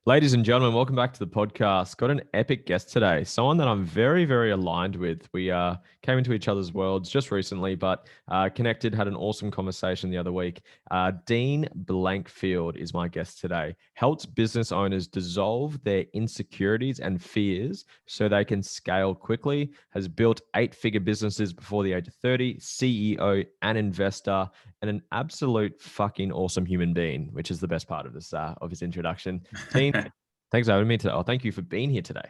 Ladies and gentlemen, welcome back to the podcast. Got an epic guest today, someone that I'm very, very aligned with. We came into each other's worlds just recently, but connected, had an awesome conversation the other week. Dean Blankfield is my guest today. Helps business owners dissolve their insecurities and fears so they can scale quickly. Has built 8-figure businesses before the age of 30, CEO and investor, and an absolute fucking awesome human being, which is the best part of this of his introduction. Dean, thanks for having me today. Oh, thank you for being here today.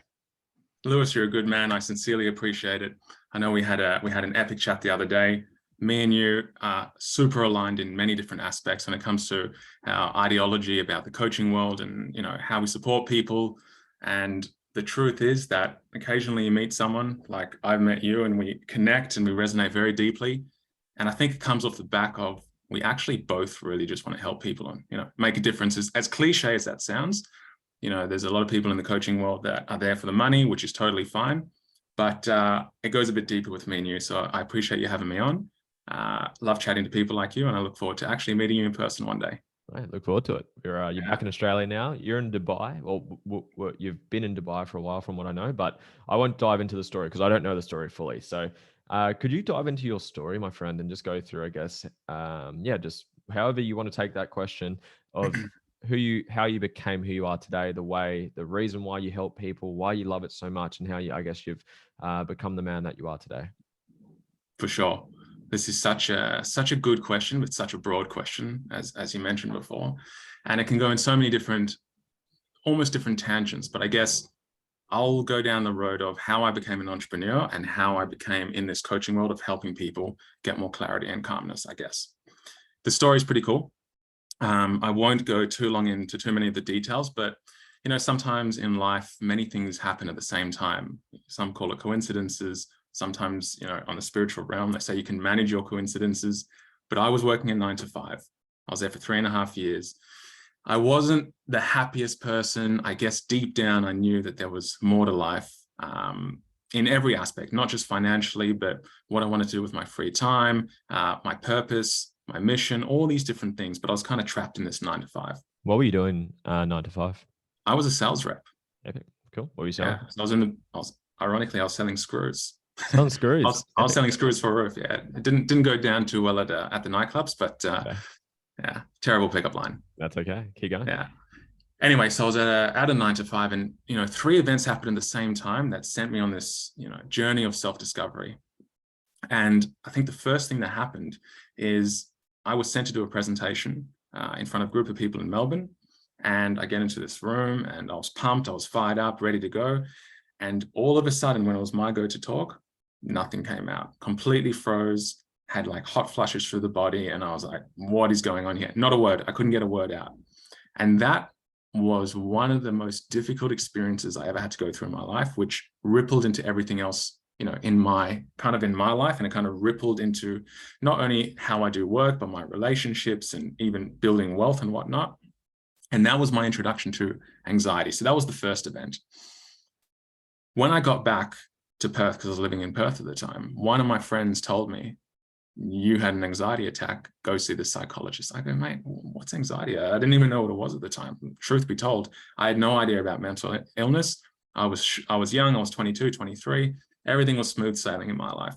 Lewis, you're a good man. I sincerely appreciate it. I know we had an epic chat the other day. Me and you are super aligned in many different aspects when it comes to our ideology about the coaching world and how we support people. And the truth is that occasionally you meet someone like I've met you, and we connect and we resonate very deeply. And I think it comes off the back of we actually both really just want to help people and make a difference. As cliche as that sounds, there's a lot of people in the coaching world that are there for the money, which is totally fine. But it goes a bit deeper with me and you. So I appreciate you having me on. Love chatting to people like you, and I look forward to actually meeting you in person one day. Right, look forward to it. You're back in Australia now. You're in Dubai. Well, you've been in Dubai for a while, from what I know. But I won't dive into the story because I don't know the story fully. So, could you dive into your story, my friend, and just go through, I guess, just however you want to take that question of how you became who you are today, the reason why you help people, why you love it so much, and how you've become the man that you are today. For sure. This is such a good question, but such a broad question, as you mentioned before. And it can go in so many almost different tangents. But I guess I'll go down the road of how I became an entrepreneur and how I became in this coaching world of helping people get more clarity and calmness, I guess. The story is pretty cool. I won't go too long into too many of the details, but sometimes in life, many things happen at the same time. Some call it coincidences. Sometimes, on the spiritual realm, they say you can manage your coincidences. But I was working a 9 to 5. I was there for 3.5 years. I wasn't the happiest person. I guess deep down, I knew that there was more to life in every aspect, not just financially, but what I want to do with my free time, my purpose, my mission, all these different things. But I was kind of trapped in this 9 to 5. What were you doing 9 to 5? I was a sales rep. Epic. Cool. What were you selling? Yeah, ironically, I was selling screws. Selling screws. I was selling screws for a roof. Yeah, it didn't go down too well at the nightclubs, but Okay. yeah, terrible pickup line. That's okay. Keep going. Yeah. Anyway, so I was at a 9 to 5, and 3 events happened at the same time that sent me on this journey of self-discovery. And I think the first thing that happened is I was sent to do a presentation in front of a group of people in Melbourne. And I get into this room and I was pumped, I was fired up, ready to go. And all of a sudden, when it was my go to talk, nothing came out, completely froze, had like hot flushes through the body. And I was like, what is going on here? Not a word. I couldn't get a word out. And that was one of the most difficult experiences I ever had to go through in my life, which rippled into everything else, in my life. And it kind of rippled into not only how I do work, but my relationships and even building wealth and whatnot. And that was my introduction to anxiety. So that was the first event. When I got back to Perth, because I was living in Perth at the time, one of my friends told me, you had an anxiety attack, go see the psychologist. I go, mate, what's anxiety? I didn't even know what it was at the time. Truth be told, I had no idea about mental illness. I was young, I was 22, 23. Everything was smooth sailing in my life.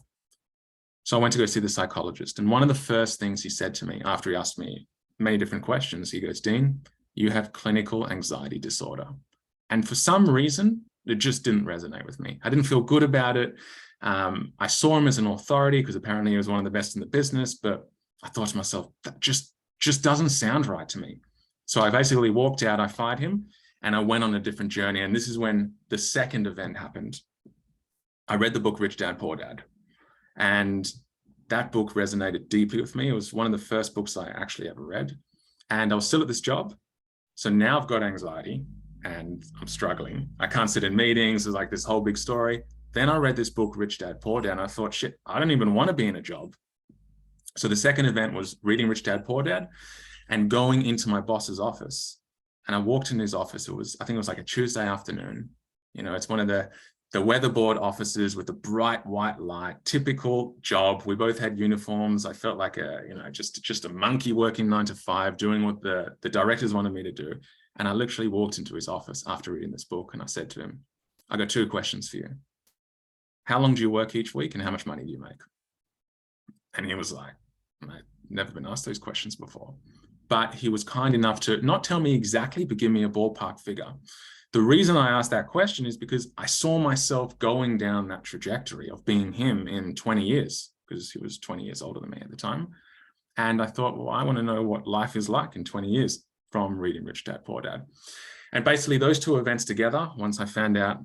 So I went to go see the psychologist. And one of the first things he said to me after he asked me many different questions, he goes, Dean, you have clinical anxiety disorder. And for some reason, it just didn't resonate with me. I didn't feel good about it. I saw him as an authority because apparently he was one of the best in the business, but I thought to myself, that just doesn't sound right to me. So I basically walked out, I fired him, and I went on a different journey. And this is when the second event happened. I read the book, Rich Dad, Poor Dad. And that book resonated deeply with me. It was one of the first books I actually ever read. And I was still at this job. So now I've got anxiety and I'm struggling. I can't sit in meetings. There's like this whole big story. Then I read this book, Rich Dad, Poor Dad, and I thought, shit, I don't even want to be in a job. So the second event was reading Rich Dad, Poor Dad and going into my boss's office. And I walked in his office. I think it was like a Tuesday afternoon. It's one of the weatherboard offices with the bright white light, typical job. We both had uniforms. I felt like just a monkey working 9 to 5, doing what the directors wanted me to do. And I literally walked into his office after reading this book, and I said to him, I got 2 questions for you. How long do you work each week, and how much money do you make? And he was like, I've never been asked those questions before. But he was kind enough to not tell me exactly, but give me a ballpark figure. The reason I asked that question is because I saw myself going down that trajectory of being him in 20 years, because he was 20 years older than me at the time. And I thought, well, I want to know what life is like in 20 years from reading Rich Dad, Poor Dad. And basically those 2 events together, once I found out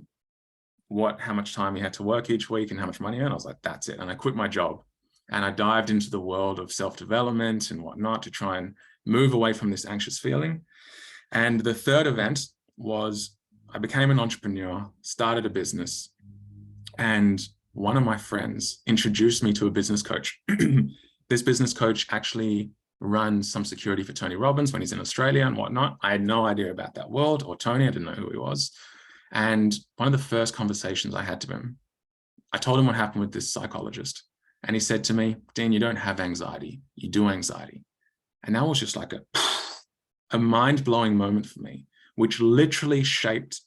how much time he had to work each week and how much money he earned, I was like, that's it. And I quit my job and I dived into the world of self-development and whatnot to try and move away from this anxious feeling. And the 3rd event was I became an entrepreneur, started a business, and one of my friends introduced me to a business coach. This business coach actually runs some security for Tony Robbins when he's in Australia and whatnot. I had no idea about that world or Tony. I didn't know who he was. And one of the first conversations I had to him, I told him what happened with this psychologist. And he said to me, Dean, you don't have anxiety. You do anxiety. And that was just like a mind-blowing moment for me, which literally shaped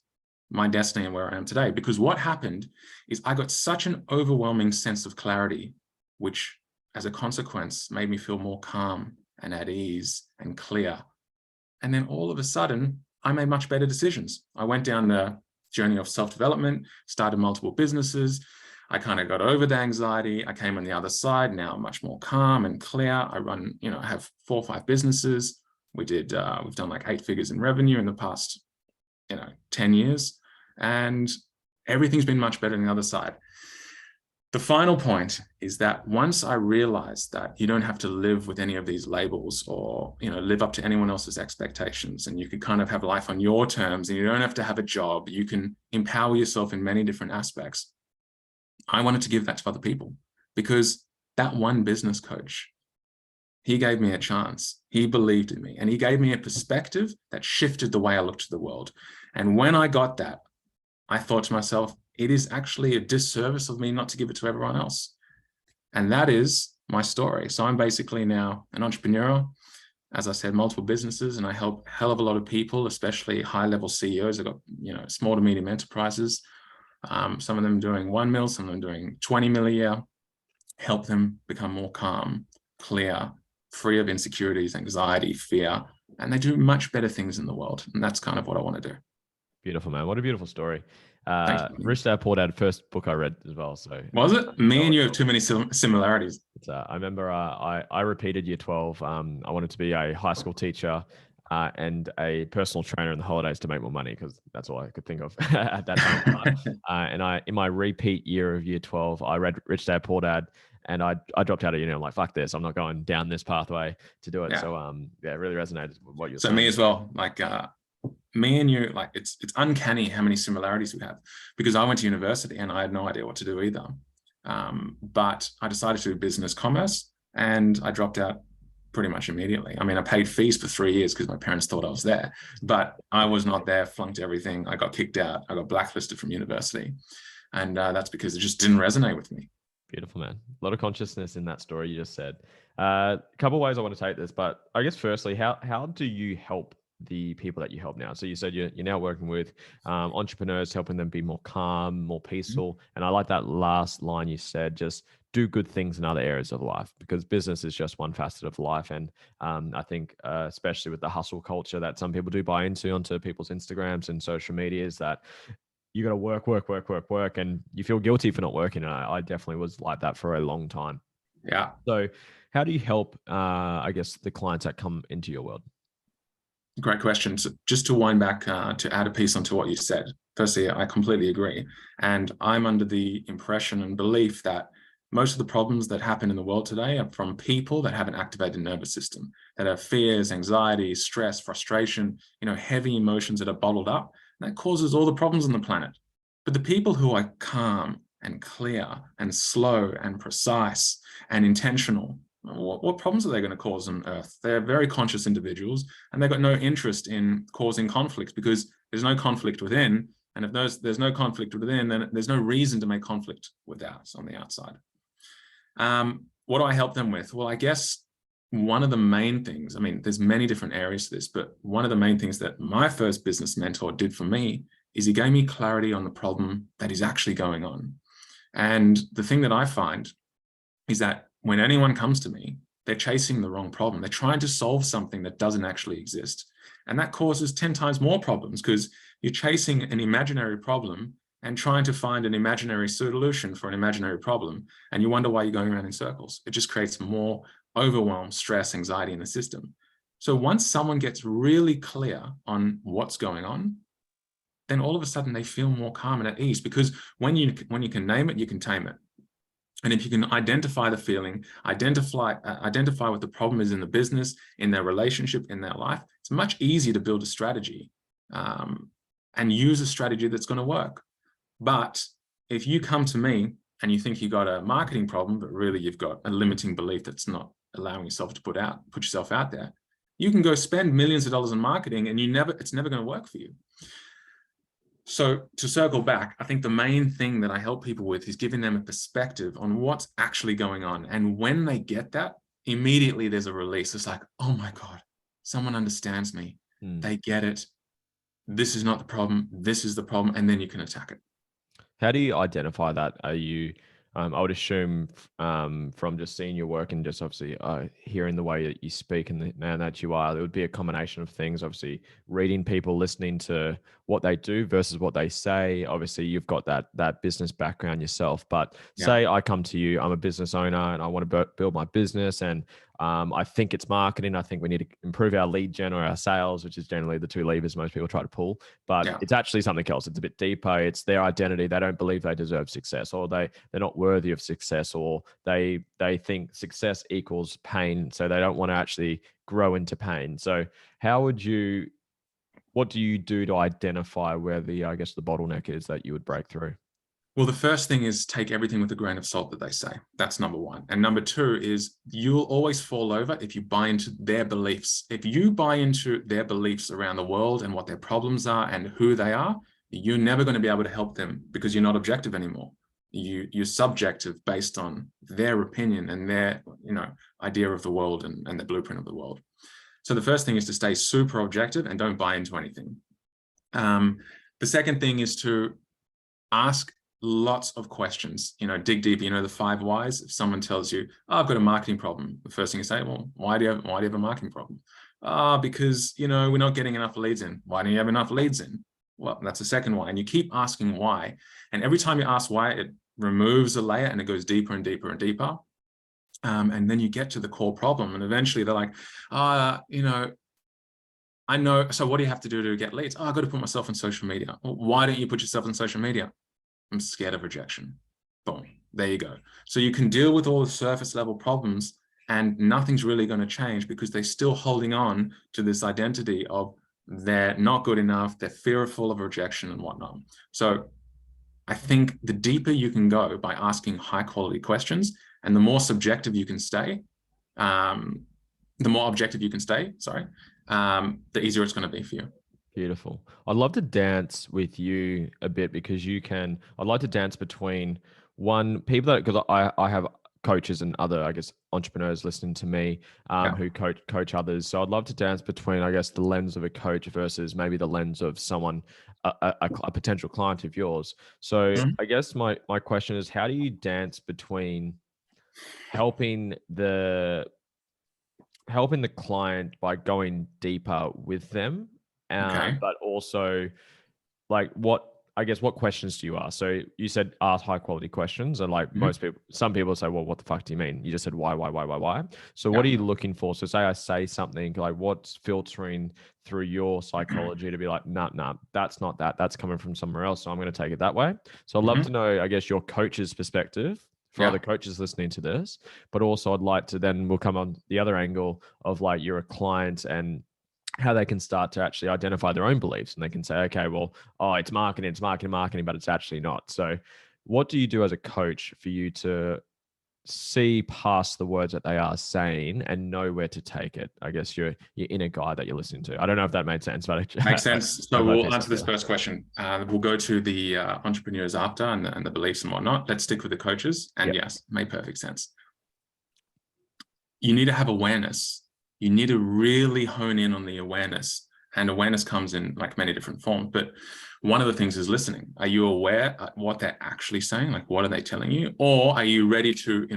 my destiny and where I am today. Because what happened is I got such an overwhelming sense of clarity, which as a consequence made me feel more calm and at ease and clear. And then all of a sudden, I made much better decisions. I went down the journey of self-development, started multiple businesses. I kind of got over the anxiety. I came on the other side. Now I'm much more calm and clear. I run, I have 4 or 5 businesses. We've done like 8 figures in revenue in the past, 10 years. And everything's been much better on the other side. The final point is that once I realized that you don't have to live with any of these labels or, live up to anyone else's expectations, and you can kind of have life on your terms and you don't have to have a job, you can empower yourself in many different aspects. I wanted to give that to other people because that one business coach, he gave me a chance. He believed in me and he gave me a perspective that shifted the way I looked at the world. And when I got that, I thought to myself, it is actually a disservice of me not to give it to everyone else. And that is my story. So I'm basically now an entrepreneur, as I said, multiple businesses, and I help a hell of a lot of people, especially high-level CEOs. I've got, small to medium enterprises, some of them doing 1 mil, some of them doing 20 mil a year, help them become more calm, clear, free of insecurities, anxiety, fear, and they do much better things in the world. And that's kind of what I want to do. Beautiful, man. What a beautiful story. Thanks, Rich Dad, Poor Dad, first book I read as well. So was it? Me and you have too many similarities. I remember I repeated year 12. I wanted to be a high school teacher and a personal trainer in the holidays to make more money because that's all I could think of at that time. And in my repeat year of year 12, I read Rich Dad, Poor Dad, and I dropped out of uni. I'm like, fuck this. I'm not going down this pathway to do it. Yeah. So it really resonated with what you're saying. So me as well. Like me and you, like it's uncanny how many similarities we have, because I went to university and I had no idea what to do either. But I decided to do business commerce and I dropped out pretty much immediately. I mean, I paid fees for 3 years because my parents thought I was there, but I was not there, flunked everything. I got kicked out. I got blacklisted from university. And that's because it just didn't resonate with me. Beautiful, man. A lot of consciousness in that story you just said. A couple of ways I want to take this, but I guess firstly, how do you help the people that you help now? So you said you're now working with entrepreneurs, helping them be more calm, more peaceful. And I like that last line you said, just do good things in other areas of life, because business is just one facet of life. And I think especially with the hustle culture that some people do buy into onto people's Instagrams and social media, is that you got to work, and you feel guilty for not working. And I definitely was like that for a long time. Yeah. So how do you help, I guess, the clients that come into your world? Great question. So just to wind back, to add a piece onto what you said, firstly, I completely agree. And I'm under the impression and belief that most of the problems that happen in the world today are from people that have an activated nervous system, that have fears, anxiety, stress, frustration, heavy emotions that are bottled up. And that causes all the problems on the planet. But the people who are calm and clear and slow and precise and intentional, what problems are they going to cause on Earth? They're very conscious individuals, and they've got no interest in causing conflict, because there's no conflict within. And if there's no conflict within, then there's no reason to make conflict with us on the outside. What do I help them with? Well, I guess one of the main things, I mean, there's many different areas to this, but one of the main things that my first business mentor did for me is he gave me clarity on the problem that is actually going on. And the thing that I find is that when anyone comes to me, they're chasing the wrong problem. They're trying to solve something that doesn't actually exist. And that causes 10 times more problems because you're chasing an imaginary problem and trying to find an imaginary solution for an imaginary problem. And you wonder why you're going around in circles. It just creates more overwhelm, stress, anxiety in the system. So once someone gets really clear on what's going on, then all of a sudden they feel more calm and at ease, because when you can name it, you can tame it. And if you can identify the feeling, identify what the problem is in the business, in their relationship, in their life, it's much easier to build a strategy and use a strategy that's going to work. But if you come to me and you think you got a marketing problem, but really you've got a limiting belief that's not allowing yourself to put yourself out there, you can go spend millions of dollars in marketing and it's never going to work for you. So to circle back, I think the main thing that I help people with is giving them a perspective on what's actually going on. And when they get that, immediately there's a release. It's like, oh my God, someone understands me. They get it. This is not the problem. This is the problem. And then you can attack it. How do you identify that? Are you, I would assume from just seeing your work and just obviously hearing the way that you speak and the man that you are, it would be a combination of things, obviously reading people, listening to what they do versus what they say. Obviously you've got that business background yourself, but say I come to you, I'm a business owner and I want to build my business, and I think it's marketing. I think we need to improve our lead gen or our sales, which is generally the two levers most people try to pull, but it's actually something else. It's a bit deeper. It's their identity. They don't believe they deserve success, or they're not worthy of success, or they think success equals pain. So they don't want to actually grow into pain. So what do you do to identify where the bottleneck is that you would break through? Well, the first thing is take everything with a grain of salt that they say. That's number one. And number two is you'll always fall over if you buy into their beliefs. If you buy into their beliefs around the world and what their problems are and who they are, you're never going to be able to help them because you're not objective anymore. You're subjective based on their opinion and their idea of the world and the blueprint of the world. So the first thing is to stay super objective and don't buy into anything. The second thing is to ask lots of questions, dig deep, the 5 whys. If someone tells you, oh, I've got a marketing problem, the first thing you say, well, why do you have a marketing problem? Because, we're not getting enough leads in. Why don't you have enough leads in? Well, that's the second why. And you keep asking why. And every time you ask why, it removes a layer and it goes deeper and deeper and deeper. And then you get to the core problem. And eventually they're like, I know. So what do you have to do to get leads? Oh, I've got to put myself on social media. Well, why don't you put yourself on social media? I'm scared of rejection. Boom, there you go. So you can deal with all the surface level problems and nothing's really going to change because they're still holding on to this identity of they're not good enough, they're fearful of rejection and whatnot. So I think the deeper you can go by asking high quality questions and the more subjective you can stay, the more objective you can stay, the easier it's going to be for you. Beautiful. I'd love to dance with you a bit because I'd like to dance between people because I have coaches and other, entrepreneurs listening to me who coach others. So I'd love to dance between, the lens of a coach versus maybe the lens of someone, a potential client of yours. So I guess my question is, how do you dance between helping the client by going deeper with them, but also what questions do you ask? So you said ask high quality questions, and some people say, well, what the fuck do you mean? You just said why? So what are you looking for? So say I say something what's filtering through your psychology to be like, nah, that's not that. That's coming from somewhere else. So I'm going to take it that way. So I'd love to know, your coach's perspective for other coaches listening to this, but also I'd like to we'll come on the other angle of you're a client and how they can start to actually identify their own beliefs, and they can say, okay, well, it's marketing, but it's actually not. So what do you do as a coach for you to see past the words that they are saying and know where to take it? Your inner guide that you're listening to. I don't know if that made sense, but makes sense. So we'll answer this first question. We'll go to the entrepreneurs after and the beliefs and whatnot. Let's stick with the coaches. And yes, made perfect sense. you need to have awareness. You need to really hone in on the awareness. And awareness comes in like many different forms. But one of the things is listening. Are you aware of what they're actually saying? Like, what are they telling you? Or are you ready to,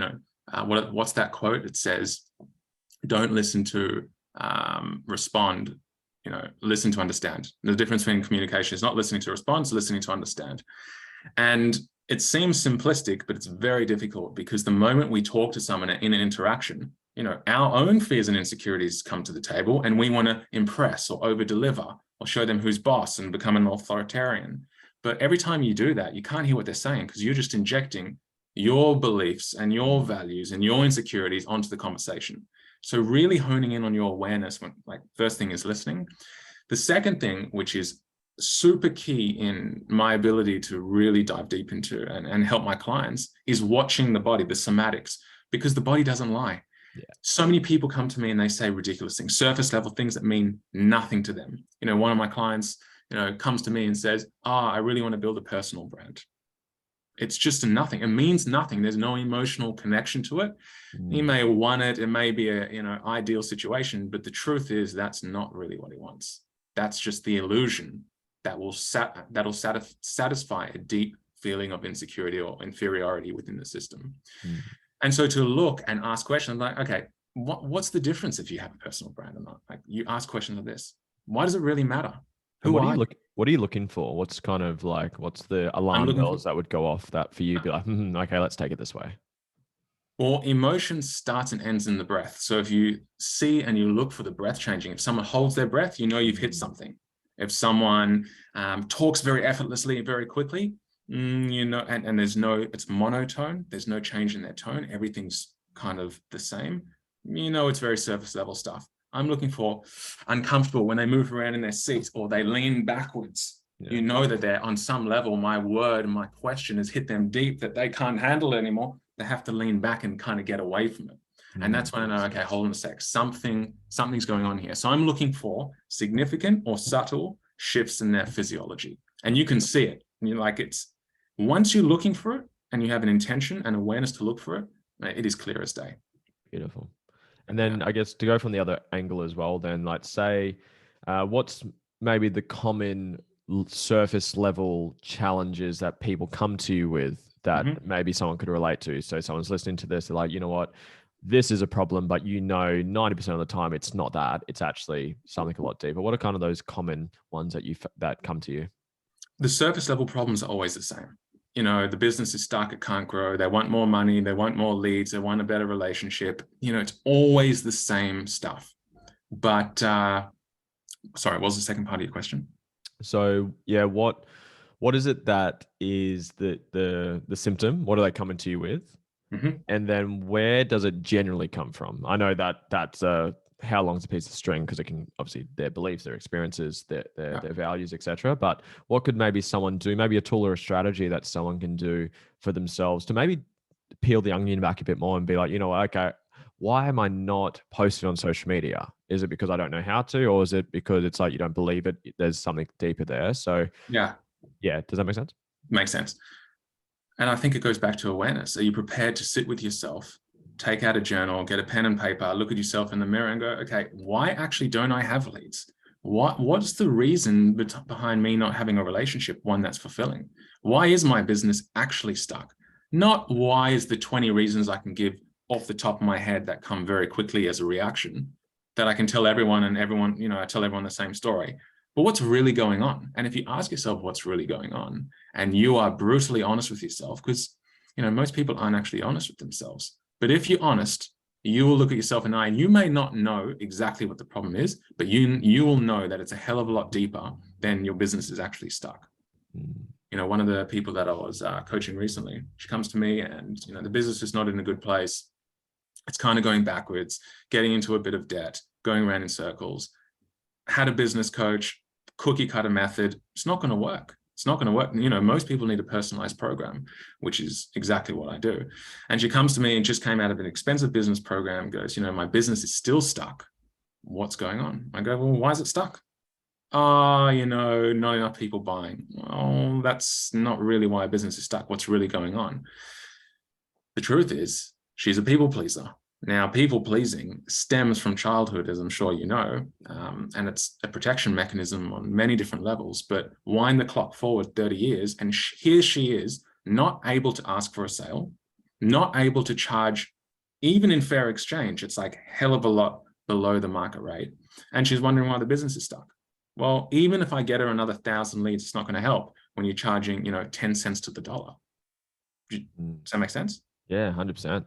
what's that quote? It says, don't listen to respond, listen to understand. The difference between communication is not listening to respond, it's listening to understand. And it seems simplistic, but it's very difficult, because the moment we talk to someone in an interaction, our own fears and insecurities come to the table, and we want to impress or over deliver or show them who's boss and become an authoritarian. But every time you do that, you can't hear what they're saying, because you're just injecting your beliefs and your values and your insecurities onto the conversation. So really honing in on your awareness, first thing is listening. The second thing, which is super key in my ability to really dive deep into and help my clients, is watching the body, the somatics, because the body doesn't lie. Yeah. So many people come to me and they say ridiculous things, surface level things that mean nothing to them. One of my clients, comes to me and says, I really want to build a personal brand. It's just a nothing. It means nothing. There's no emotional connection to it. He may want it. It may be a ideal situation, but the truth is that's not really what he wants. That's just the illusion that will satisfy a deep feeling of insecurity or inferiority within the system. And so to look and ask questions like, okay, what's the difference if you have a personal brand or not? Like, you ask questions like this. Why does it really matter? What are you looking for? What's kind of like, what's the alarm bells that would go off that for you be like, okay, let's take it this way? Well, emotion starts and ends in the breath. So if you see and you look for the breath changing, if someone holds their breath, you've hit something. If someone talks very effortlessly, very quickly, and it's monotone, there's no change in their tone, everything's kind of the same, it's very surface level stuff. I'm looking for uncomfortable when they move around in their seats or they lean backwards. Yeah. That they're on some level, my word and my question has hit them deep, that they can't handle it anymore. They have to lean back and kind of get away from it. And that's when I know, okay, hold on a sec, something's going on here. So I'm looking for significant or subtle shifts in their physiology. And you can see it. And once you're looking for it and you have an intention and awareness to look for it, it is clear as day. Beautiful. And then I guess to go from the other angle as well, then say, what's maybe the common surface level challenges that people come to you with that maybe someone could relate to? So someone's listening to this, they're like, you know what, this is a problem, but 90% of the time it's not that, it's actually something a lot deeper. What are kind of those common ones that come to you? The surface level problems are always the same. The business is stuck, it can't grow, they want more money, they want more leads, they want a better relationship. It's always the same stuff. But sorry, what was the second part of your question? So yeah, what is it that is the symptom? What are they coming to you with? And then where does it generally come from? I know that's how long's a piece of string, because it can obviously their beliefs, their experiences, their values, etc. But what could maybe someone do, maybe a tool or a strategy that someone can do for themselves to maybe peel the onion back a bit more and be like, okay, why am I not posting on social media? Is it because I don't know how to, or is it because it's like you don't believe it? There's something deeper there. So yeah, does that make sense? Makes sense. And I think it goes back to awareness. Are you prepared to sit with yourself, take out a journal, get a pen and paper, look at yourself in the mirror and go, okay, why actually don't I have leads? What's the reason behind me not having a relationship, one that's fulfilling? Why is my business actually stuck? Not why is the 20 reasons I can give off the top of my head that come very quickly as a reaction that I can tell everyone, and everyone, I tell everyone the same story. But what's really going on? And if you ask yourself what's really going on, and you are brutally honest with yourself, because most people aren't actually honest with themselves. But if you're honest, you will look at yourself in the eye, and you may not know exactly what the problem is, but you will know that it's a hell of a lot deeper than your business is actually stuck. One of the people that I was coaching recently, she comes to me and the business is not in a good place. It's kind of going backwards, getting into a bit of debt, going around in circles. Had a business coach, cookie cutter method. It's not going to work. It's not going to work. Most people need a personalized program, which is exactly what I do. And she comes to me and just came out of an expensive business program, goes, my business is still stuck. What's going on? I go, well, why is it stuck? Not enough people buying. Oh, that's not really why a business is stuck. What's really going on? The truth is, she's a people pleaser. Now, people pleasing stems from childhood, as I'm sure you know, and it's a protection mechanism on many different levels. But wind the clock forward 30 years, and here she is, not able to ask for a sale, not able to charge, even in fair exchange. It's like hell of a lot below the market rate. And she's wondering why the business is stuck. Well, even if I get her another 1,000 leads, it's not going to help when you're charging, 10 cents to the dollar. Does that make sense? Yeah, 100%.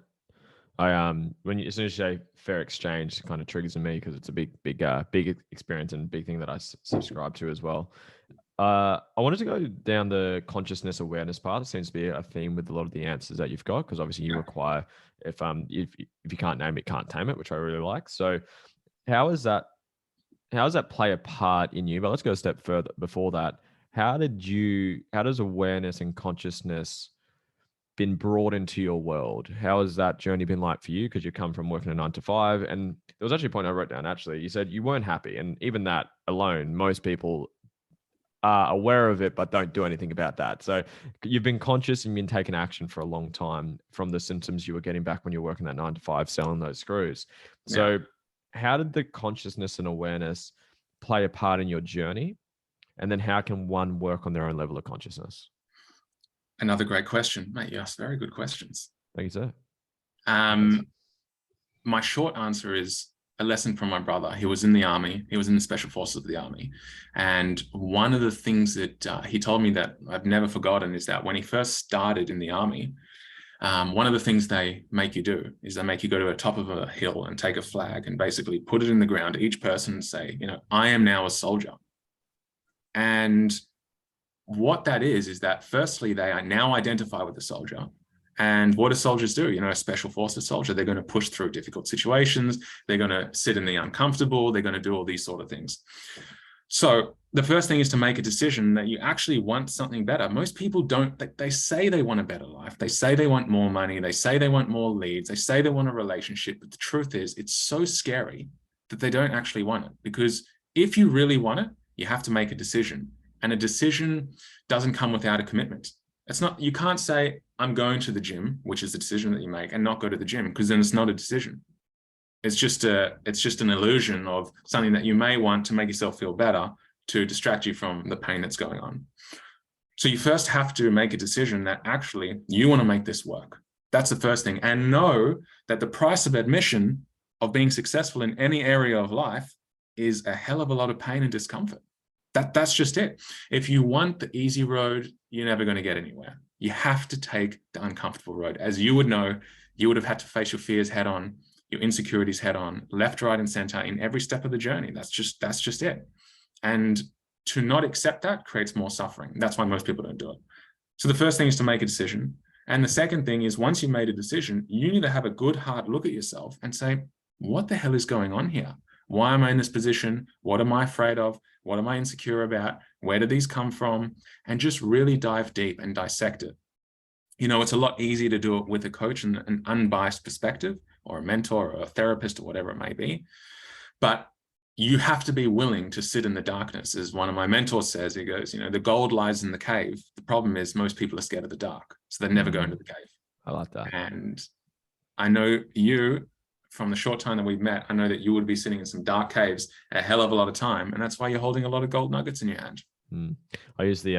As soon as you say fair exchange, it kind of triggers in me because it's a big experience and big thing that I subscribe to as well. I wanted to go down the consciousness awareness path. It seems to be a theme with a lot of the answers that you've got, because obviously you require, if you can't name it, can't tame it, which I really like. So how does that play a part in you? But let's go a step further before that. How does awareness and consciousness been brought into your world? How has that journey been like for you? Because you come from working a 9 to 5, and there was actually a point I wrote down. Actually, you said you weren't happy, and even that alone, most people are aware of it but don't do anything about that. So you've been conscious and been taking action for a long time from the symptoms you were getting back when you were working that 9 to 5 selling those screws. So how did the consciousness and awareness play a part in your journey? And then how can one work on their own level of consciousness? Another great question, mate. You asked very good questions. Thank you, sir. My short answer is a lesson from my brother. He was in the army. He was in the special forces of the army. And one of the things that he told me that I've never forgotten is that when he first started in the army, one of the things they make you do is they make you go to the top of a hill and take a flag and basically put it in the ground to each person and say, I am now a soldier. And what that is that firstly, they are now identify with the soldier. And what do soldiers do? A special forces soldier, they're going to push through difficult situations. They're going to sit in the uncomfortable. They're going to do all these sort of things. So the first thing is to make a decision that you actually want something better. Most people don't. They say they want a better life. They say they want more money. They say they want more leads. They say they want a relationship. But the truth is, it's so scary that they don't actually want it. Because if you really want it, you have to make a decision. And a decision doesn't come without a commitment. It's not, you can't say, I'm going to the gym, which is the decision that you make, and not go to the gym, because then it's not a decision. It's just an illusion of something that you may want to make yourself feel better, to distract you from the pain that's going on. So you first have to make a decision that actually you want to make this work. That's the first thing. And know that the price of admission of being successful in any area of life is a hell of a lot of pain and discomfort. That's just it. If you want the easy road, you're never going to get anywhere. You have to take the uncomfortable road. As you would know, you would have had to face your fears head on, your insecurities head on, left, right, and center in every step of the journey. That's just it. And to not accept that creates more suffering. That's why most people don't do it. So the first thing is to make a decision. And the second thing is, once you've made a decision, you need to have a good hard look at yourself and say, what the hell is going on here? Why am I in this position? What am I afraid of? What am I insecure about? Where do these come from? And just really dive deep and dissect it. It's a lot easier to do it with a coach and an unbiased perspective, or a mentor or a therapist or whatever it may be. But you have to be willing to sit in the darkness. As one of my mentors says, he goes, the gold lies in the cave. The problem is most people are scared of the dark, so they never go into the cave. I like that. And I know you, from the short time that we've met, I know that you would be sitting in some dark caves a hell of a lot of time, and that's why you're holding a lot of gold nuggets in your hand. I use the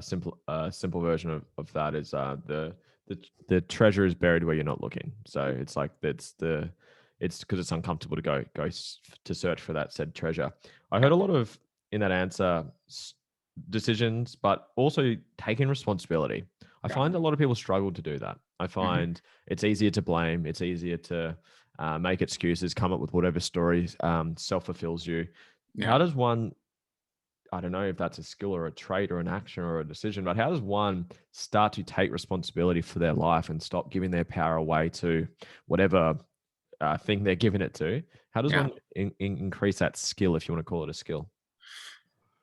simple version of that is the treasure is buried where you're not looking. So it's like it's because it's uncomfortable to go to search for that said treasure. I heard a lot of in that answer decisions, but also taking responsibility. I find a lot of people struggle to do that. I find it's easier to blame. It's easier to make excuses, come up with whatever story self-fulfills you. How does one, I don't know if that's a skill or a trait or an action or a decision, but how does one start to take responsibility for their life and stop giving their power away to whatever thing they're giving it to? How does one increase that skill, if you want to call it a skill?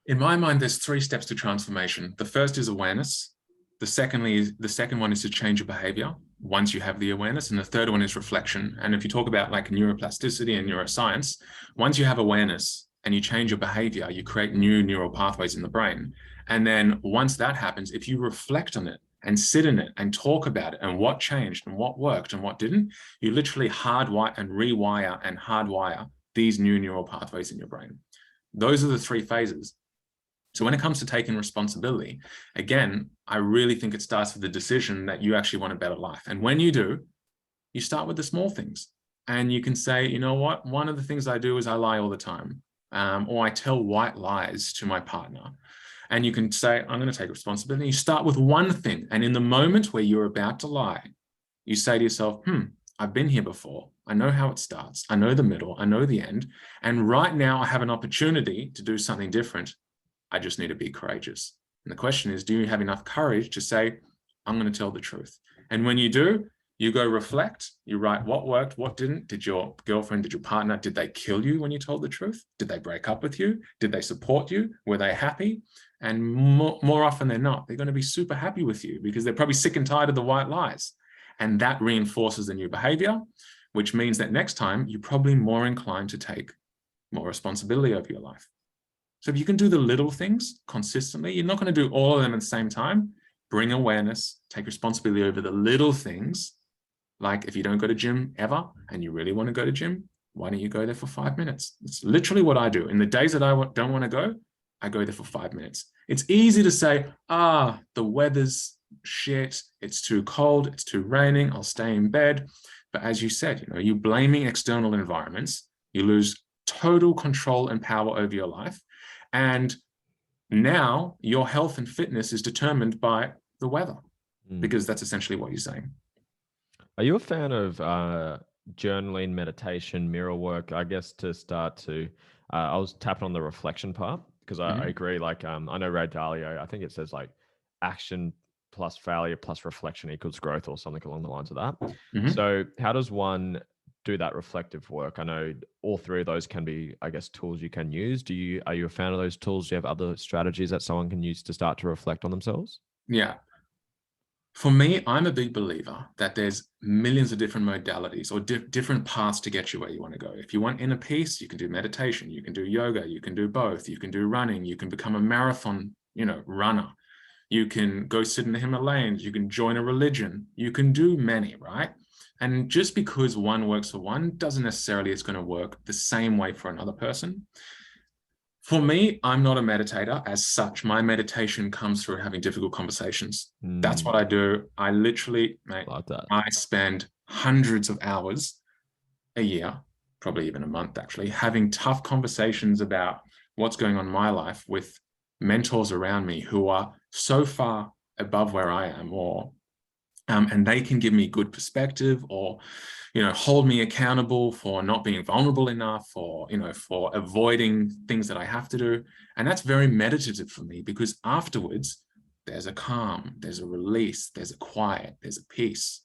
In my mind, there's 3 steps to transformation. The first is awareness. The second one is to change your behavior once you have the awareness. And the third one is reflection. And if you talk about like neuroplasticity and neuroscience, once you have awareness and you change your behavior, you create new neural pathways in the brain. And then once that happens, if you reflect on it, and sit in it and talk about it and what changed and what worked and what didn't, you literally hardwire and rewire and hardwire these new neural pathways in your brain. Those are the 3 phases. So when it comes to taking responsibility, again, I really think it starts with the decision that you actually want a better life. And when you do, you start with the small things. And you can say, you know what, one of the things I do is I lie all the time, or I tell white lies to my partner. And you can say, I'm going to take responsibility. You start with one thing. And in the moment where you're about to lie, you say to yourself, I've been here before. I know how it starts. I know the middle. I know the end. And right now I have an opportunity to do something different. I just need to be courageous. And the question is, do you have enough courage to say, I'm going to tell the truth? And when you do, you go reflect, you write what worked, what didn't. Did your girlfriend, did your partner, did they kill you when you told the truth? Did they break up with you? Did they support you? Were they happy? And more often than not, they're going to be super happy with you because they're probably sick and tired of the white lies. And that reinforces the new behavior, which means that next time you're probably more inclined to take more responsibility over your life. So if you can do the little things consistently, you're not going to do all of them at the same time. Bring awareness, take responsibility over the little things. Like if you don't go to gym ever and you really want to go to gym, why don't you go there for 5 minutes? It's literally what I do. In the days that I don't want to go, I go there for 5 minutes. It's easy to say, the weather's shit, it's too cold, it's too raining, I'll stay in bed. But as you said, you're blaming external environments, you lose total control and power over your life. And now your health and fitness is determined by the weather, because that's essentially what you're saying. Are you a fan of journaling, meditation, mirror work? I guess to start to, I was tapping on the reflection part because I agree. Like, I know Ray Dalio, I think it says like action plus failure plus reflection equals growth or something along the lines of that. So how does one do that reflective work? I know all 3 of those can be, I guess, tools you can use. Are you a fan of those tools? Do you have other strategies that someone can use to start to reflect on themselves? Yeah. For me, I'm a big believer that there's millions of different modalities or different paths to get you where you want to go. If you want inner peace, you can do meditation, you can do yoga, you can do both, you can do running, you can become a marathon, runner. You can go sit in the Himalayas, you can join a religion, you can do many, right? And just because one works for one doesn't necessarily it's going to work the same way for another person. For me, I'm not a meditator as such. My meditation comes through having difficult conversations. That's what I do. I literally, mate, Like that. I spend hundreds of hours a year, probably even a month actually, having tough conversations about what's going on in my life with mentors around me who are so far above where I am, or and they can give me good perspective, or hold me accountable for not being vulnerable enough, or for avoiding things that I have to do. And that's very meditative for me, because afterwards there's a calm, there's a release, there's a quiet, there's a peace.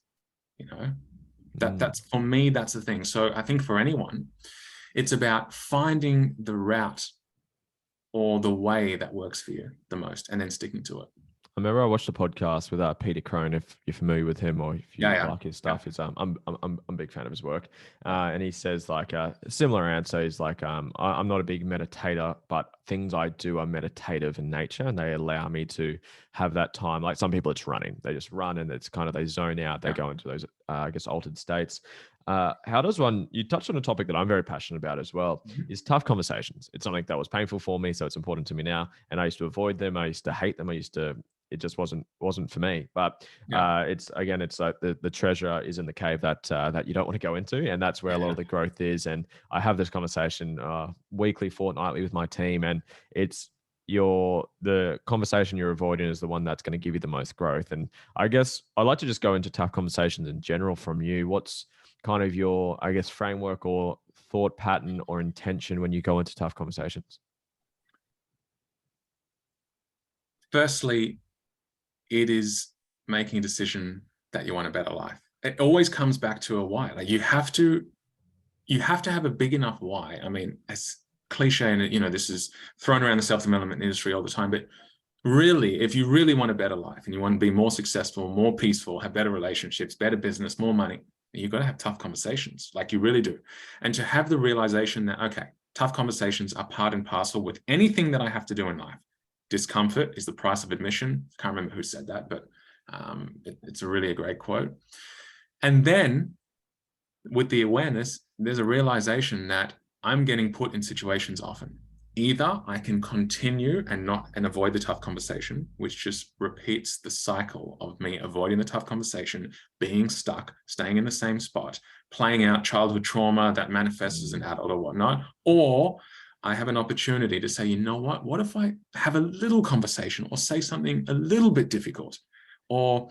That's for me, that's the thing. So I think for anyone, it's about finding the route or the way that works for you the most and then sticking to it. I remember I watched a podcast with Peter Crone, if you're familiar with him or if you like his stuff. It's I'm a big fan of his work, and he says like a similar answer is like I'm not a big meditator, but things I do are meditative in nature, and they allow me to have that time. Like some people, it's running; they just run, and it's kind of they zone out, they go into those I guess altered states. How does one? You touched on a topic that I'm very passionate about as well. Is tough conversations. It's something that was painful for me, so it's important to me now. And I used to avoid them. I used to hate them. It just wasn't for me. But it's like the treasure is in the cave that you don't want to go into, and that's where a lot of the growth is. And I have this conversation weekly, fortnightly with my team, and it's the conversation you're avoiding is the one that's going to give you the most growth. And I guess I'd like to just go into tough conversations in general from you. What's kind of your, I guess, framework or thought pattern or intention when you go into tough conversations? Firstly, it is making a decision that you want a better life. It always comes back to a why. Like you have to have a big enough why. I mean, as cliche, and this is thrown around the self-development industry all the time, but really, if you really want a better life and you want to be more successful, more peaceful, have better relationships, better business, more money, you've got to have tough conversations, like you really do. And to have the realization that, okay, tough conversations are part and parcel with anything that I have to do in life. Discomfort is the price of admission. I can't remember who said that, but It's a great quote. And then with the awareness, there's a realization that I'm getting put in situations often. Either I can continue and avoid the tough conversation, which just repeats the cycle of me avoiding the tough conversation, being stuck, staying in the same spot, playing out childhood trauma that manifests as an adult or whatnot, or I have an opportunity to say, you know what if I have a little conversation or say something a little bit difficult, or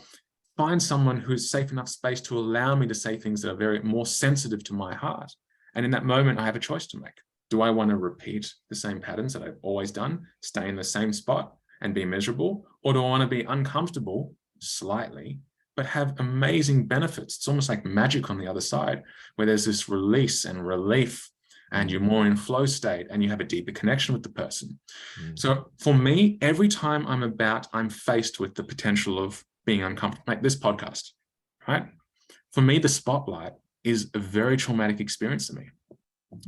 find someone who's safe enough space to allow me to say things that are very more sensitive to my heart. And in that moment, I have a choice to make. Do I want to repeat the same patterns that I've always done, stay in the same spot and be miserable? Or do I want to be uncomfortable slightly, but have amazing benefits? It's almost like magic on the other side, where there's this release and relief, and you're more in flow state and you have a deeper connection with the person. So for me, every time I'm faced with the potential of being uncomfortable, like this podcast, right? For me, the spotlight is a very traumatic experience to me.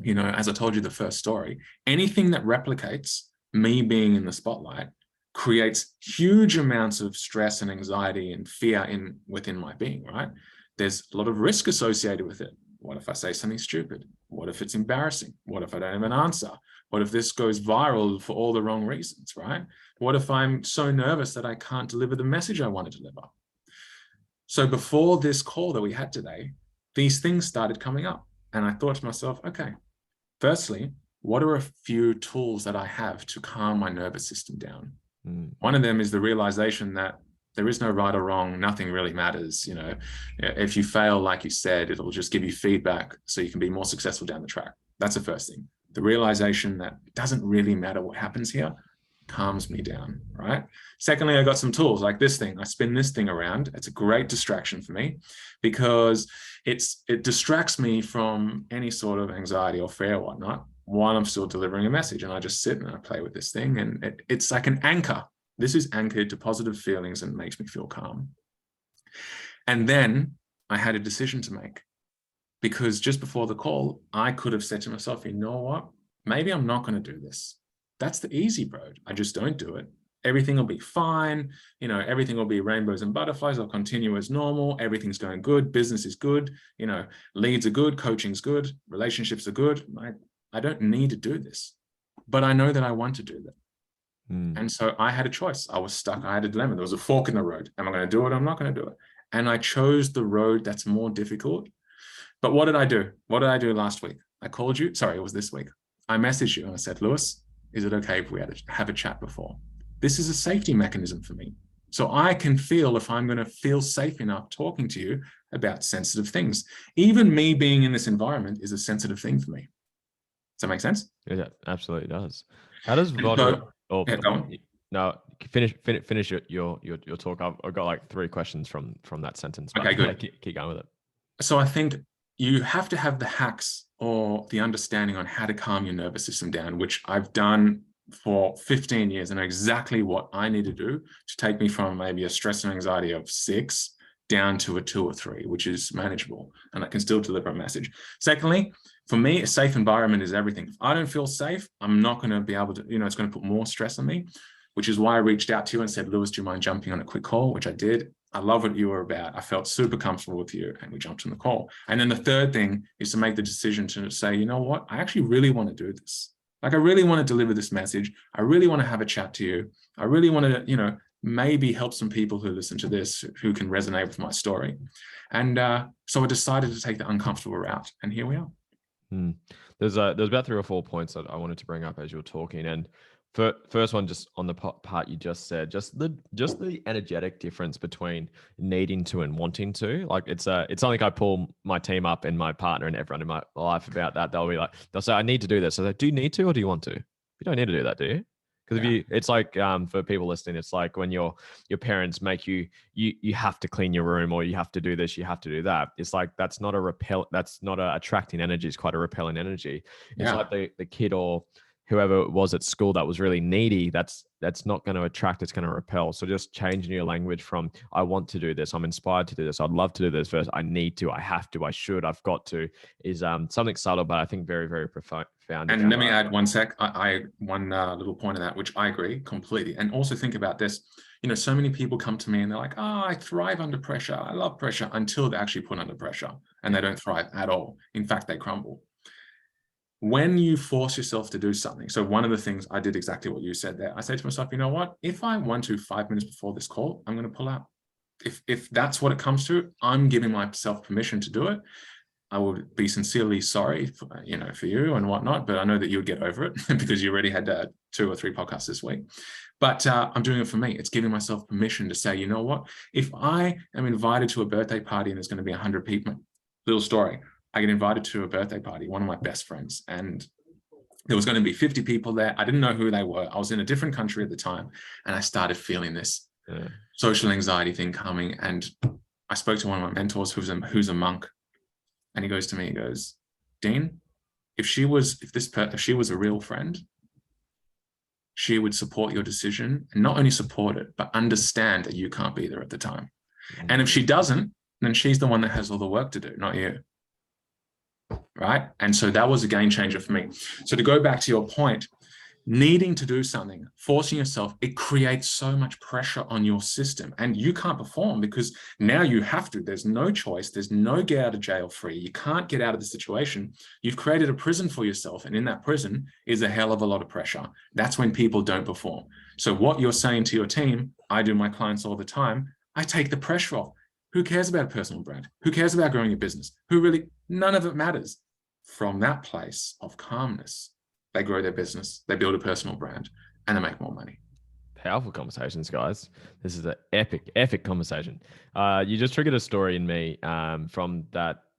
You know, as I told you the first story, anything that replicates me being in the spotlight creates huge amounts of stress and anxiety and fear within my being, right? There's a lot of risk associated with it. What if I say something stupid? What if it's embarrassing? What if I don't have an answer? What if this goes viral for all the wrong reasons, right? What if I'm so nervous that I can't deliver the message I want to deliver? So before this call that we had today, these things started coming up. And I thought to myself, okay, firstly, what are a few tools that I have to calm my nervous system down? One of them is the realization that there is no right or wrong. Nothing really matters. You know, if you fail, like you said, it'll just give you feedback so you can be more successful down the track. That's the first thing. The realization that it doesn't really matter what happens here calms me down, right? Secondly, I got some tools like this thing. I spin this thing around. It's a great distraction for me because it distracts me from any sort of anxiety or fear or whatnot while I'm still delivering a message. And I just sit and I play with this thing, and it's like an anchor. This is anchored to positive feelings and makes me feel calm. And then I had a decision to make, because just before the call, I could have said to myself, you know what? Maybe I'm not going to do this. That's the easy road. I just don't do it. Everything will be fine. You know, everything will be rainbows and butterflies. I'll continue as normal. Everything's going good. Business is good. You know, leads are good. Coaching's good. Relationships are good. I don't need to do this, but I know that I want to do that. And so I had a choice. I was stuck. I had a dilemma. There was a fork in the road. Am I going to do it? I'm not going to do it. And I chose the road that's more difficult. But what did I do? What did I do last week? I called you. Sorry, it was this week. I messaged you and I said, Lewis, is it okay if we have a chat before? This is a safety mechanism for me. So I can feel if I'm going to feel safe enough talking to you about sensitive things. Even me being in this environment is a sensitive thing for me. Does that make sense? Yeah, absolutely does. How does yeah, go on. No, finish your talk. I've got like 3 questions from that sentence. Okay, good. Keep going with it. So I think you have to have the hacks or the understanding on how to calm your nervous system down, which I've done for 15 years and know exactly what I need to do to take me from maybe a stress and anxiety of 6 down to a 2 or 3, which is manageable, and I can still deliver a message. Secondly, for me, a safe environment is everything. If I don't feel safe, I'm not going to be able to, it's going to put more stress on me, which is why I reached out to you and said, Lewis, do you mind jumping on a quick call? Which I did. I love what you were about. I felt super comfortable with you, and we jumped on the call. And then the third thing is to make the decision to say, you know what? I actually really want to do this. Like, I really want to deliver this message. I really want to have a chat to you. I really want to, maybe help some people who listen to this who can resonate with my story. And so I decided to take the uncomfortable route, and here we are. There's about 3 or 4 points that I wanted to bring up as you were talking. And first one, just on the part you just said, just the energetic difference between needing to and wanting to. Like, it's something I pull my team up and my partner and everyone in my life about that. They'll say, I need to do this. So I say, do you need to, or do you want to? You don't need to do that, do you? Because it's like, for people listening, it's like when your parents make you have to clean your room, or you have to do this, you have to do that. It's like, that's not a attracting energy. It's quite a repelling energy. It's like the kid or whoever it was at school that was really needy, that's not going to attract, it's going to repel. So just changing your language from I want to do this, I'm inspired to do this, I'd love to do this, versus I need to, I have to, I should, I've got to, is something subtle, but I think very, very profound. And let me add one sec. One little point of that, which I agree completely. And also think about this. So many people come to me and they're like, oh, I thrive under pressure. I love pressure, until they're actually put under pressure, and they don't thrive at all. In fact, they crumble. When you force yourself to do something. So one of the things I did exactly what you said there. I said to myself, you know what? If I want to 5 minutes before this call, I'm going to pull out. If that's what it comes to, I'm giving myself permission to do it. I would be sincerely sorry for you and whatnot, but I know that you would get over it because you already had 2 or 3 podcasts this week. But I'm doing it for me. It's giving myself permission to say, you know what? If I am invited to a birthday party and there's going to be 100 people, little story, I get invited to a birthday party, one of my best friends, and there was going to be 50 people there. I didn't know who they were. I was in a different country at the time, and I started feeling this social anxiety thing coming. And I spoke to one of my mentors who's a monk. And he goes to me, he goes, Dean, if she was a real friend, she would support your decision, and not only support it, but understand that you can't be there at the time. Mm-hmm. And if she doesn't, then she's the one that has all the work to do, not you. Right? And so that was a game changer for me. So to go back to your point, needing to do something, forcing yourself, it creates so much pressure on your system, and you can't perform because now you have to. There's no choice. There's no get out of jail free. You can't get out of the situation. You've created a prison for yourself, and in that prison is a hell of a lot of pressure. That's when people don't perform. So what you're saying to your team, I do my clients all the time, I take the pressure off. Who cares about a personal brand? Who cares about growing a business? None of it matters. From that place of calmness, they grow their business, they build a personal brand, and they make more money. Powerful conversations, guys. This is an epic conversation. You just triggered a story in me from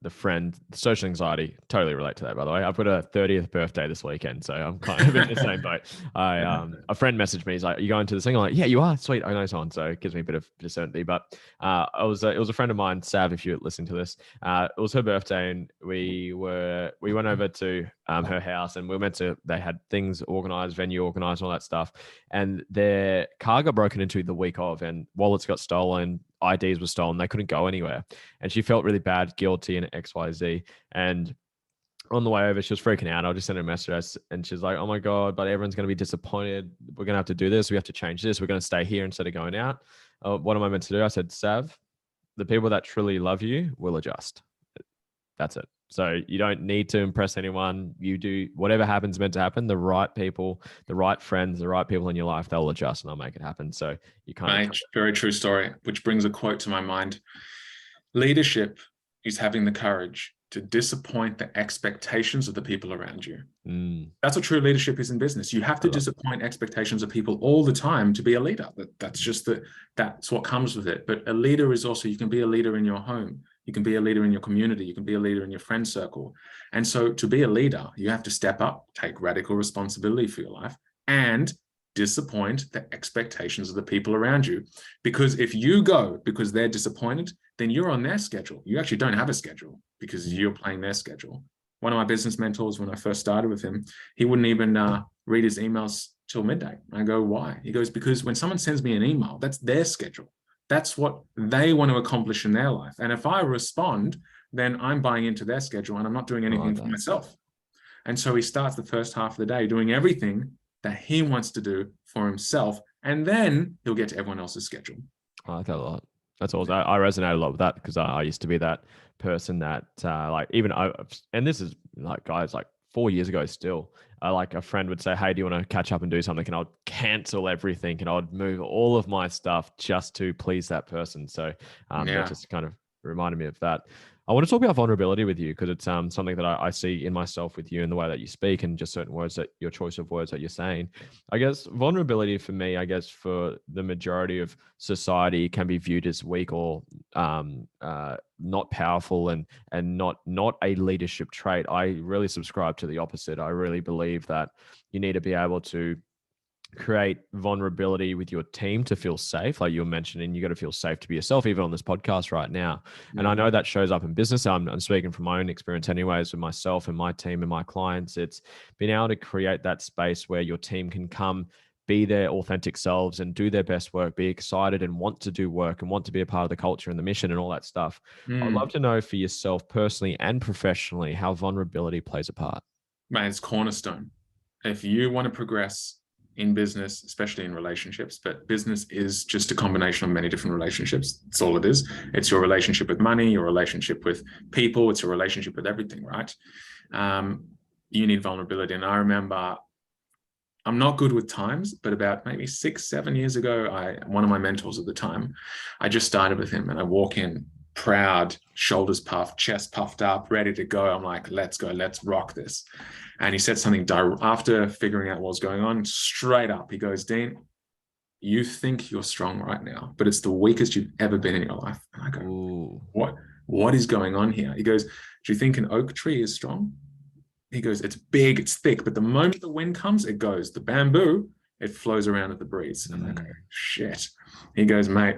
the friend, social anxiety. Totally relate to that, by the way. I've got a 30th birthday this weekend, so I'm kind of in the same boat. A friend messaged me. He's like, "You going to this thing?" I'm like, "Yeah, you are. Sweet. I know someone." So it gives me a bit of certainty. But it was a friend of mine, Sav, if you're listening to this. It was her birthday, and we went over to her house, and they had things organized, venue organized, all that stuff. And their car got broken into the week of, and wallets got stolen, IDs were stolen. They couldn't go anywhere. And she felt really bad, guilty, and XYZ. And on the way over, she was freaking out. I just sent her a message, and she's like, "Oh my God, but everyone's going to be disappointed. We're going to have to do this. We have to change this. We're going to stay here instead of going out. What am I meant to do?" I said, "Sav, the people that truly love you will adjust. That's it. So you don't need to impress anyone. You do whatever happens meant to happen. The right people, the right friends, the right people in your life, they'll adjust and they'll make it happen." So you can't. Very true story, which brings a quote to my mind. Leadership is having the courage to disappoint the expectations of the people around you. That's what true leadership is in business. You have to disappoint expectations of people all the time to be a leader. That's what comes with it. But a leader is also, you can be a leader in your home. You can be a leader in your community. You can be a leader in your friend circle. And so to be a leader, you have to step up, take radical responsibility for your life, and disappoint the expectations of the people around you. Because if you go because they're disappointed, then you're on their schedule. You actually don't have a schedule because you're playing their schedule. One of my business mentors, when I first started with him, he wouldn't even read his emails till midday. I go, "Why?" He goes, "Because when someone sends me an email, that's their schedule. That's what they want to accomplish in their life. And if I respond, then I'm buying into their schedule and I'm not doing anything for myself." And so he starts the first half of the day doing everything that he wants to do for himself. And then he'll get to everyone else's schedule. I like that a lot. That's awesome. I resonate a lot with that because I used to be that person that and this is like, guys, like 4 years ago still, like a friend would say, "Hey, do you want to catch up and do something?" And I'd cancel everything and I'd move all of my stuff just to please that person. So that just kind of reminded me of that. I want to talk about vulnerability with you because it's something that I see in myself with you and the way that you speak and just certain words that your choice of words that you're saying. I guess vulnerability for me, I guess for the majority of society, can be viewed as weak or not powerful and not a leadership trait. I really subscribe to the opposite. I really believe that you need to be able to create vulnerability with your team to feel safe. Like you were mentioning, you got to feel safe to be yourself, even on this podcast right now. And I know that shows up in business. I'm speaking from my own experience anyways, with myself and my team and my clients. It's being able to create that space where your team can come, be their authentic selves and do their best work, be excited and want to do work and want to be a part of the culture and the mission and all that stuff. I'd love to know for yourself personally and professionally how vulnerability plays a part. Man, it's cornerstone. If you want to progress in business, especially in relationships, but business is just a combination of many different relationships. That's all it is. It's your relationship with money, your relationship with people, it's your relationship with everything, right? You need vulnerability. And I remember, I'm not good with times, but about maybe 6-7 years ago, one of my mentors at the time, I just started with him and I walk in proud, shoulders puffed, chest puffed up, ready to go. I'm like, let's go, let's rock this. And he said something after figuring out what was going on, straight up. He goes, Dean, you think you're strong right now, but it's the weakest you've ever been in your life. And I go, Ooh. what is going on here? He goes, do you think an oak tree is strong? He goes, it's big, it's thick, but the moment the wind comes, it goes. The bamboo, it flows around at the breeze. And I go, shit. He goes, mate,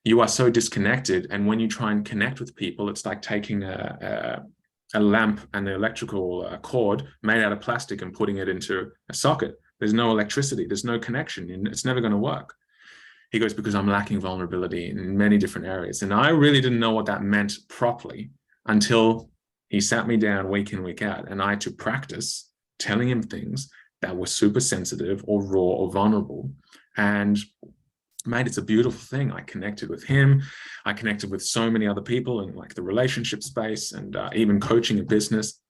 you are so disconnected. And when you try and connect with people, it's like taking a lamp and the electrical cord made out of plastic and putting it into a socket. There's no electricity, there's no connection, and it's never going to work. He goes, because I'm lacking vulnerability in many different areas. And I really didn't know what that meant properly until he sat me down week in, week out, and I had to practice telling him things that were super sensitive or raw or vulnerable. And mate, it's a beautiful thing. I connected with him. I connected with so many other people in like the relationship space and even coaching a business.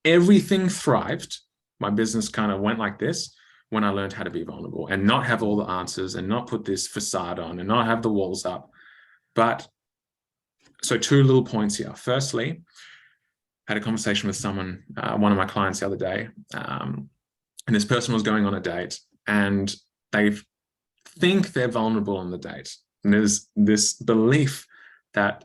Everything thrived. My business kind of went like this when I learned how to be vulnerable and not have all the answers and not put this facade on and not have the walls up. But so 2 little points here. Firstly, I had a conversation with someone, one of my clients the other day, and this person was going on a date and they think they're vulnerable on the date. And there's this belief that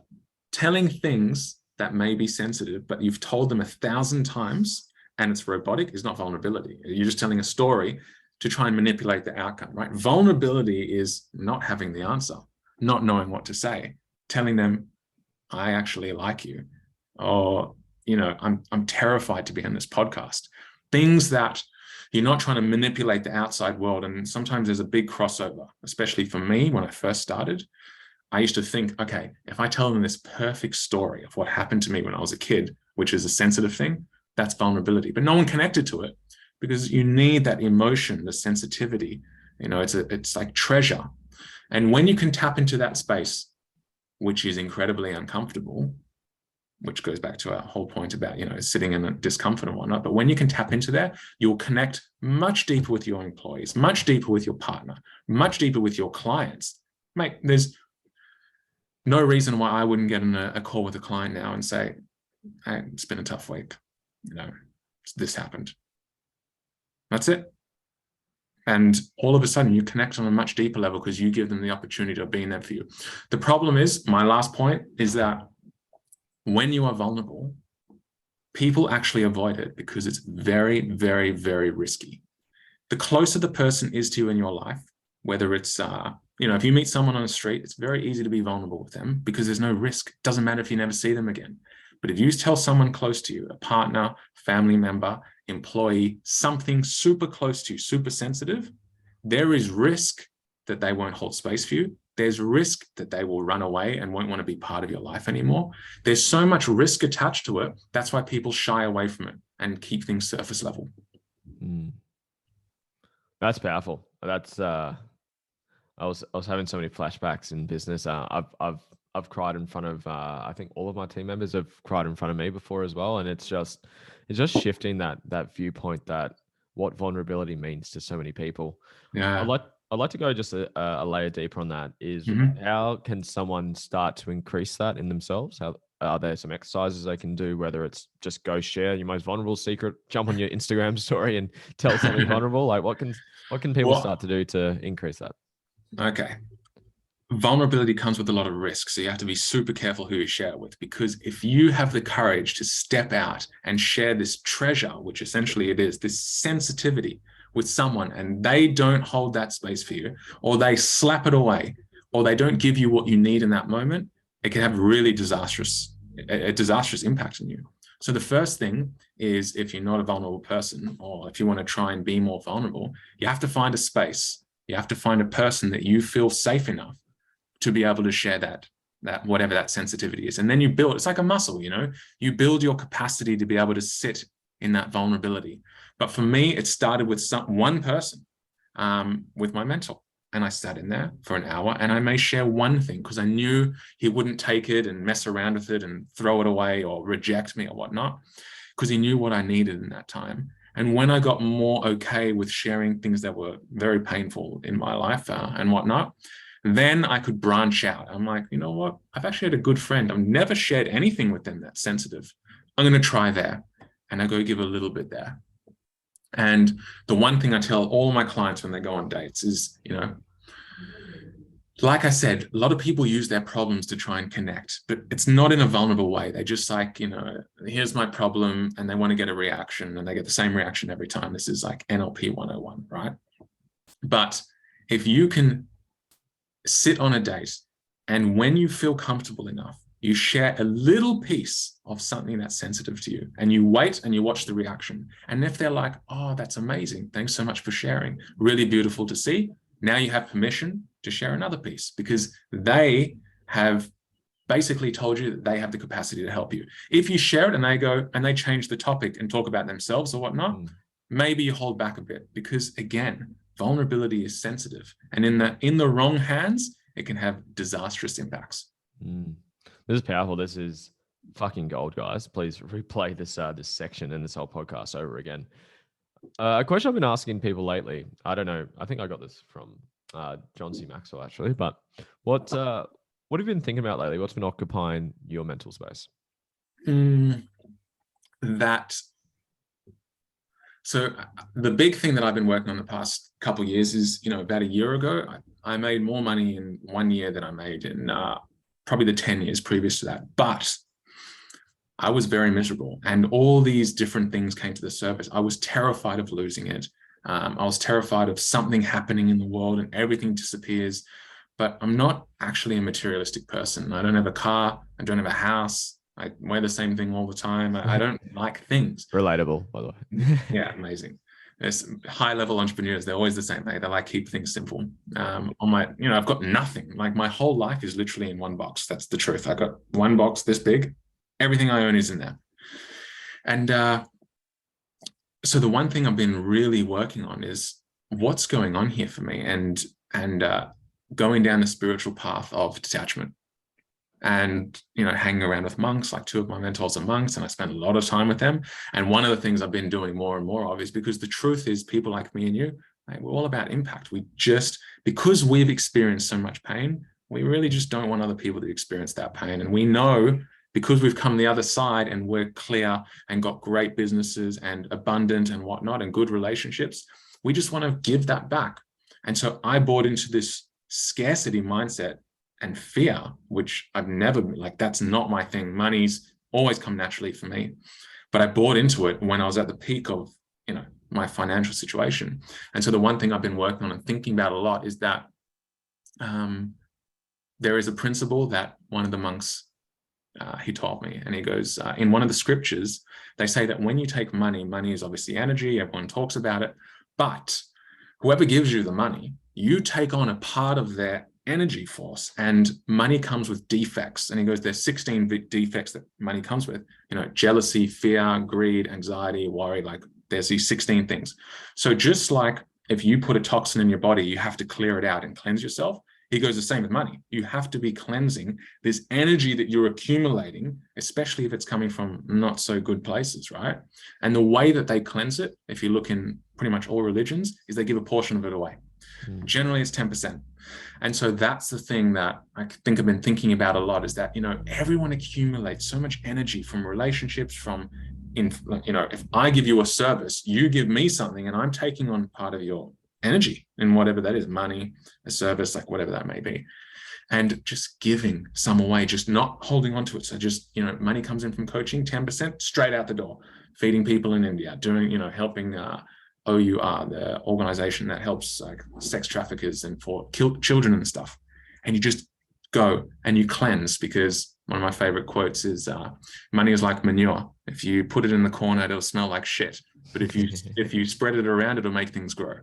telling things that may be sensitive, but you've told them 1,000 times and it's robotic, is not vulnerability. You're just telling a story to try and manipulate the outcome, right? Vulnerability is not having the answer, not knowing what to say, telling them, I actually like you, or, you know, I'm terrified to be on this podcast. Things that you're not trying to manipulate the outside world. And sometimes there's a big crossover, especially for me when I first started. I used to think, okay, if I tell them this perfect story of what happened to me when I was a kid, which is a sensitive thing, that's vulnerability. But no one connected to it because you need that emotion, the sensitivity. You know, it's like treasure. And when you can tap into that space, which is incredibly uncomfortable, which goes back to our whole point about, you know, sitting in a discomfort and whatnot. But when you can tap into that, you'll connect much deeper with your employees, much deeper with your partner, much deeper with your clients. Mate, there's no reason why I wouldn't get in a call with a client now and say, hey, it's been a tough week. You know, this happened. That's it. And all of a sudden you connect on a much deeper level because you give them the opportunity to be in there for you. The problem is, my last point is that when you are vulnerable, people actually avoid it because it's very, very, very risky. The closer the person is to you in your life, whether it's, you know, if you meet someone on the street, it's very easy to be vulnerable with them because there's no risk. It doesn't matter if you never see them again. But if you tell someone close to you, a partner, family member, employee, something super close to you, super sensitive, there is risk that they won't hold space for you. There's risk that they will run away and won't want to be part of your life anymore. There's so much risk attached to it. That's why people shy away from it and keep things surface level. That's powerful. That's I was having so many flashbacks in business. I've cried in front of I think all of my team members have cried in front of me before as well, and it's just shifting that viewpoint that what vulnerability means to so many people. Yeah. I'd like to go just a layer deeper on that. Is how can someone start to increase that in themselves? How are there some exercises they can do, whether it's just go share your most vulnerable secret, jump on your Instagram story and tell something vulnerable? Like what can people start to do to increase that? Okay. Vulnerability comes with a lot of risk. So you have to be super careful who you share it with, because if you have the courage to step out and share this treasure, which essentially it is, this sensitivity with someone and they don't hold that space for you, or they slap it away, or they don't give you what you need in that moment, it can have really a disastrous impact on you. So the first thing is, if you're not a vulnerable person, or if you want to try and be more vulnerable, you have to find a space. You have to find a person that you feel safe enough to be able to share that whatever that sensitivity is. And then you build, it's like a muscle, you build your capacity to be able to sit in that vulnerability. But for me, it started with one person, with my mentor. And I sat in there for an hour and I may share one thing because I knew he wouldn't take it and mess around with it and throw it away or reject me or whatnot, because he knew what I needed in that time. And when I got more okay with sharing things that were very painful in my life and whatnot, then I could branch out. I'm like, you know what? I've actually had a good friend. I've never shared anything with them that's sensitive. I'm going to try there. And I go give a little bit there. And the one thing I tell all my clients when they go on dates is, like I said, a lot of people use their problems to try and connect, but it's not in a vulnerable way. They just like, here's my problem, and they want to get a reaction, and they get the same reaction every time. This is like NLP 101, right? But if you can sit on a date, and when you feel comfortable enough, you share a little piece of something that's sensitive to you, and you wait and you watch the reaction. And if they're like, oh, that's amazing, thanks so much for sharing, really beautiful to see, now you have permission to share another piece, because they have basically told you that they have the capacity to help you. If you share it and they go and they change the topic and talk about themselves or whatnot, maybe you hold back a bit, because again, vulnerability is sensitive, and in the wrong hands, it can have disastrous impacts. This is powerful. This is fucking gold, guys. Please replay this section and this whole podcast over again. A question I've been asking people lately, I don't know, I think I got this from John C. Maxwell actually, but what have you been thinking about lately? What's been occupying your mental space? So the big thing that I've been working on the past couple of years is, about a year ago, I made more money in 1 year than I made in probably the 10 years previous to that. But I was very miserable, and all these different things came to the surface. I was terrified of losing it. I was terrified of something happening in the world and everything disappears. But I'm not actually a materialistic person. I don't have a car. I don't have a house. I wear the same thing all the time. I don't like things. Relatable, by the way. Yeah, amazing. There's high-level entrepreneurs. They're always the same. They like keep things simple. I've got nothing. Like my whole life is literally in one box. That's the truth. I got one box this big. Everything I own is in there. And so the one thing I've been really working on is what's going on here for me, and going down the spiritual path of detachment. And hanging around with monks, like 2 of my mentors are monks, and I spend a lot of time with them. And one of the things I've been doing more and more of is, because the truth is, people like me and you, we're all about impact. Because we've experienced so much pain, we really just don't want other people to experience that pain. And we know, because we've come the other side and we're clear and got great businesses and abundant and whatnot and good relationships, we just want to give that back. And so I bought into this scarcity mindset and fear, which I've never, that's not my thing. Money's always come naturally for me. But I bought into it when I was at the peak of, my financial situation. And so the one thing I've been working on and thinking about a lot is that there is a principle that one of the monks, he taught me, and he goes, in one of the scriptures, they say that when you take money, money is obviously energy, everyone talks about it, but whoever gives you the money, you take on a part of their energy force, and money comes with defects. And he goes, there's 16 defects that money comes with, jealousy, fear, greed, anxiety, worry, there's these 16 things. So just like if you put a toxin in your body, you have to clear it out and cleanse yourself. He goes the same with money. You have to be cleansing this energy that you're accumulating, especially if it's coming from not so good places, right? And the way that they cleanse it, if you look in pretty much all religions, is they give a portion of it away. Generally, it's 10%. And so that's the thing that I think I've been thinking about a lot, is that, everyone accumulates so much energy from relationships, if I give you a service, you give me something, and I'm taking on part of your energy in whatever that is, money, a service, whatever that may be, and just giving some away, just not holding on to it. So just, money comes in from coaching, 10% straight out the door, feeding people in India, doing, helping OUR, the organization that helps like sex traffickers and for children and stuff. And you just go and you cleanse, because one of my favorite quotes is money is like manure. If you put it in the corner, it'll smell like shit. But if you spread it around, it'll make things grow.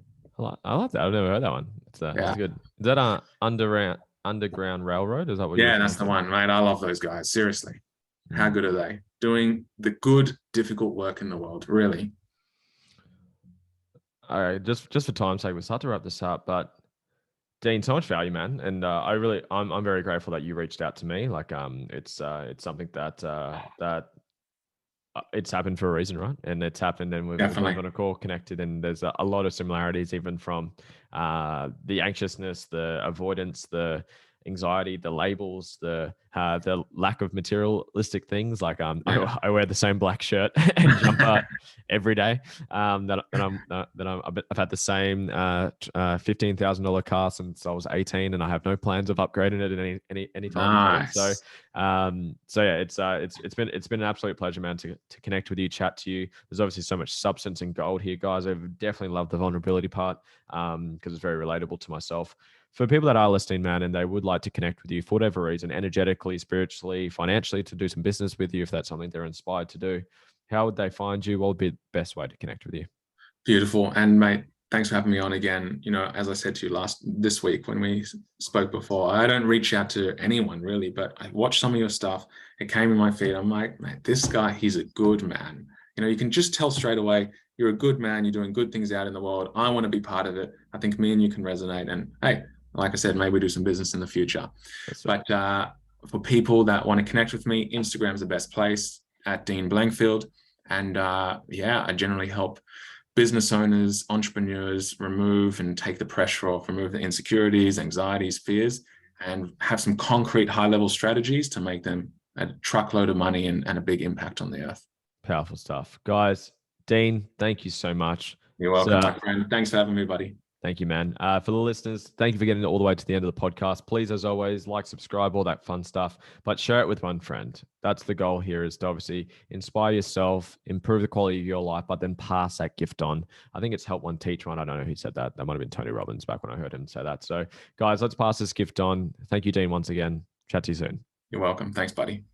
I like that. I've never heard that one. It's good. Is that a underground railroad? Is that what you're Yeah, referring that's the to? one, mate. I love those guys. Seriously. How good are they? Doing the good, difficult work in the world, really. All right, just for time's sake, we'll start to wrap this up. But Dean, so much value, man, and I'm very grateful that you reached out to me. Like, it's something that it's happened for a reason, right? And it's happened, and we've Definitely. on a call connected, and there's a lot of similarities, even from the anxiousness, the avoidance, the anxiety, the labels, the lack of materialistic things. Like Yeah. I wear the same black shirt and jumper every day. I've had the same $15,000 car since I was 18, and I have no plans of upgrading it in any time soon. So Nice. so yeah, it's been an absolute pleasure, man, to connect with you, chat to you. There's obviously so much substance and gold here, guys. I've definitely loved the vulnerability part because it's very relatable to myself. For people that are listening, man, and they would like to connect with you for whatever reason, energetically, spiritually, financially, to do some business with you, if that's something they're inspired to do, how would they find you? What would be the best way to connect with you? Beautiful. And mate, thanks for having me on again. You know, as I said to you this week when we spoke before, I don't reach out to anyone really, but I watched some of your stuff. It came in my feed. I'm like, man, this guy, he's a good man. You know, you can just tell straight away, you're a good man. You're doing good things out in the world. I want to be part of it. I think me and you can resonate. And hey, like I said, maybe we do some business in the future. But for people that want to connect with me, Instagram's the best place, at Dean Blankfield. And yeah, I generally help business owners, entrepreneurs remove and take the pressure off, remove the insecurities, anxieties, fears, and have some concrete high-level strategies to make them a truckload of money and a big impact on the earth. Powerful stuff, guys. Dean, thank you so much. You're welcome, my friend. Thanks for having me, buddy. Thank you, man. For the listeners, thank you for getting all the way to the end of the podcast. Please, as always, like, subscribe, all that fun stuff, but share it with one friend. That's the goal here, is to obviously inspire yourself, improve the quality of your life, but then pass that gift on. I think it's help one, teach one. I don't know who said that. That might have been Tony Robbins back when I heard him say that. So guys, let's pass this gift on. Thank you, Dean, once again. Chat to you soon. You're welcome. Thanks, buddy.